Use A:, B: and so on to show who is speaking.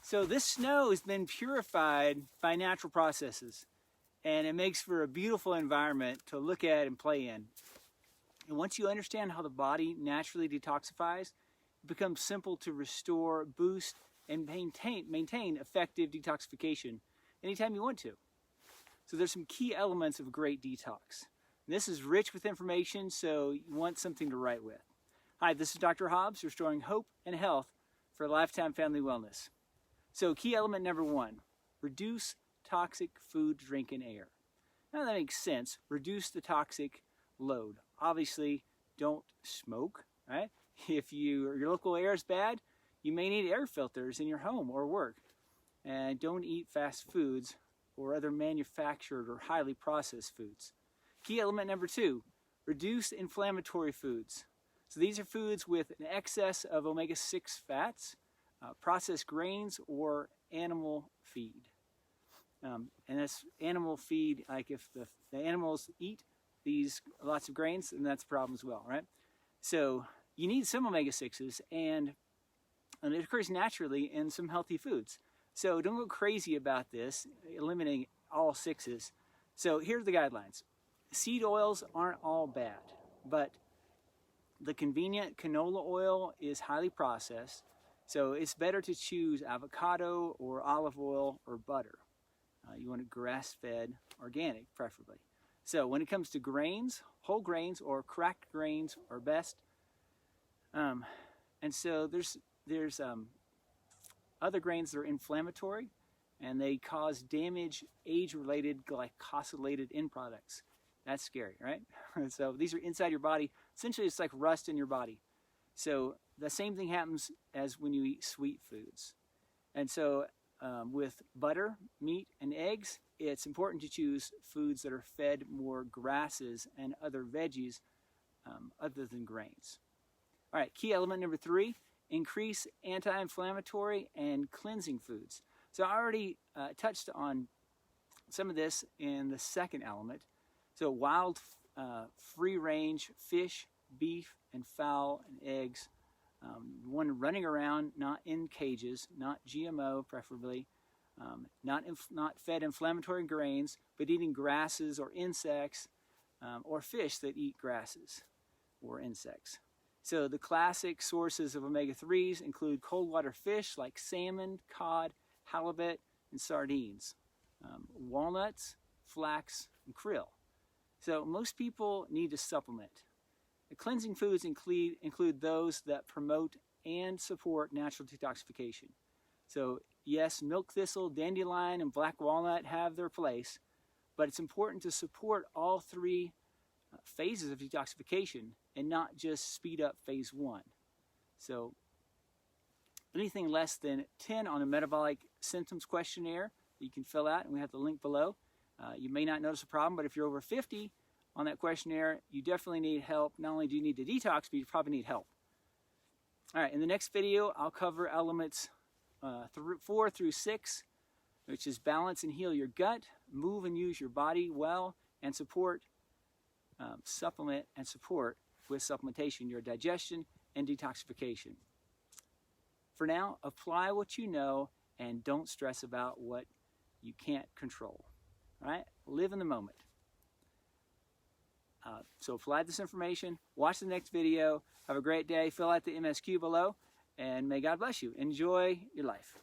A: So this snow has been purified by natural processes, and it makes for a beautiful environment to look at and play in. And once you understand how the body naturally detoxifies, it becomes simple to restore, boost, and maintain effective detoxification anytime you want to. So there's some key elements of Great Detox. This is rich with information, so you want something to write with. Hi, this is Dr. Hobbs, restoring hope and health for lifetime family wellness. So key element number 1, reduce toxic food, drink, and air. Now that makes sense. Reduce the toxic load. Obviously, don't smoke, right? If your local air is bad, you may need air filters in your home or work. And don't eat fast foods or other manufactured or highly processed foods. Key element number 2, reduce inflammatory foods. So these are foods with an excess of omega-6 fats, processed grains, or animal feed. And that's animal feed, like if the animals eat these lots of grains, then that's a problem as well, right? So you need some omega-6s, and it occurs naturally in some healthy foods. So don't go crazy about this, eliminating all 6s. So here are the guidelines. Seed oils aren't all bad, but the convenient canola oil is highly processed, so it's better to choose avocado or olive oil or butter. You want it grass-fed, organic preferably. So when it comes to grains, whole grains or cracked grains are best. And so there's other grains that are inflammatory, and they cause damage, age-related glycosylated end products. That's scary, right? So these are inside your body. Essentially, it's like rust in your body. So the same thing happens as when you eat sweet foods. And so with butter, meat, and eggs, it's important to choose foods that are fed more grasses and other veggies other than grains. All right, key element number 3, increase anti-inflammatory and cleansing foods. So I already touched on some of this in the second element. So wild, free-range fish, beef, and fowl, and eggs. One running around, not in cages, not GMO preferably, not fed inflammatory grains, but eating grasses or insects, or fish that eat grasses or insects. So the classic sources of omega-3s include cold water fish like salmon, cod, halibut, and sardines, walnuts, flax, and krill. So most people need to supplement. The cleansing foods include those that promote and support natural detoxification. So yes, milk thistle, dandelion, and black walnut have their place, but it's important to support all 3 phases of detoxification and not just speed up phase 1. So anything less than 10 on a metabolic symptoms questionnaire that you can fill out, and we have the link below. You may not notice a problem, but if you're over 50 on that questionnaire, you definitely need help. Not only do you need to detox, but you probably need help. All right, in the next video, I'll cover elements 4 through 6, which is balance and heal your gut, move and use your body well, and supplement and support with supplementation your digestion and detoxification. For now, apply what you know and don't stress about what you can't control. All right? Live in the moment. So apply this information, watch the next video, have a great day, fill out the MSQ below, and may God bless you. Enjoy your life.